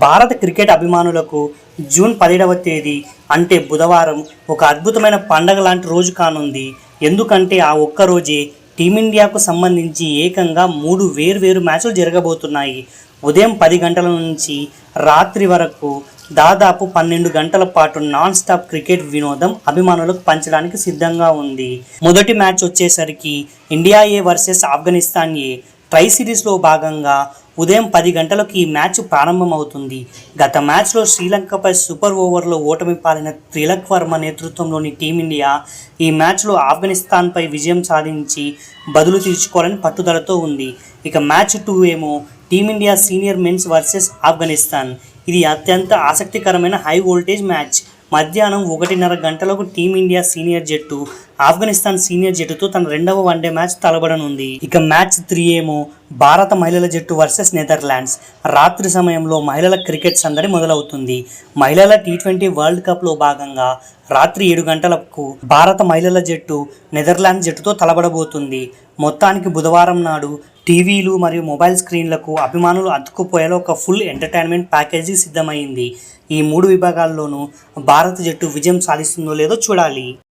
భారత క్రికెట్ అభిమానులకు జూన్ 17వ తేదీ అంటే బుధవారం ఒక అద్భుతమైన పండగ లాంటి రోజు కానుంది. ఎందుకంటే ఆ ఒక్క రోజే టీమిండియాకు సంబంధించి ఏకంగా 3 వేర్వేరు మ్యాచ్లు జరగబోతున్నాయి. ఉదయం 10 గంటల నుంచి రాత్రి వరకు దాదాపు 12 గంటల పాటు నాన్ స్టాప్ క్రికెట్ వినోదం అభిమానులకు పంచడానికి సిద్ధంగా ఉంది. మొదటి మ్యాచ్ వచ్చేసరికి ఇండియా ఏ వర్సెస్ ఆఫ్ఘనిస్తాన్ ఏ. ట్రై సిరీస్లో భాగంగా ఉదయం 10 గంటలకు ఈ మ్యాచ్ ప్రారంభమవుతుంది. గత మ్యాచ్లో శ్రీలంకపై సూపర్ ఓవర్లో ఓటమి పాలిన తిలక్ వర్మ నేతృత్వంలోని టీమిండియా ఈ మ్యాచ్లో ఆఫ్ఘనిస్తాన్పై విజయం సాధించి బదులు తీర్చుకోవాలని పట్టుదలతో ఉంది. ఇక మ్యాచ్ 2 ఏమో Team India senior men's versus Afghanistan. ఇది అత్యంత ఆసక్తికరమైన హై వోల్టేజ్ మ్యాచ్. మధ్యాహ్నం 1:30 గంటలకు టీమిండియా సీనియర్ జట్టు ఆఫ్ఘనిస్తాన్ సీనియర్ జట్టుతో తన రెండవ వన్డే మ్యాచ్ తలబడనుంది. ఇక మ్యాచ్ 3 ఏమో భారత మహిళల జట్టు వర్సెస్ నెదర్లాండ్స్. రాత్రి సమయంలో మహిళల క్రికెట్ సందడి మొదలవుతుంది. మహిళల T20 వరల్డ్ కప్లో భాగంగా రాత్రి 7 గంటలకు భారత మహిళల జట్టు నెదర్లాండ్స్ జట్టుతో తలబడబోతుంది. మొత్తానికి బుధవారం నాడు టీవీలు మరియు మొబైల్ స్క్రీన్లకు అభిమానులు అతుక్కుపోయేలా ఒక ఫుల్ ఎంటర్టైన్మెంట్ ప్యాకేజీ సిద్ధమైంది. ఈ 3 విభాగాల్లోనూ భారత జట్టు విజయం సాధిస్తుందో లేదో చూడాలి.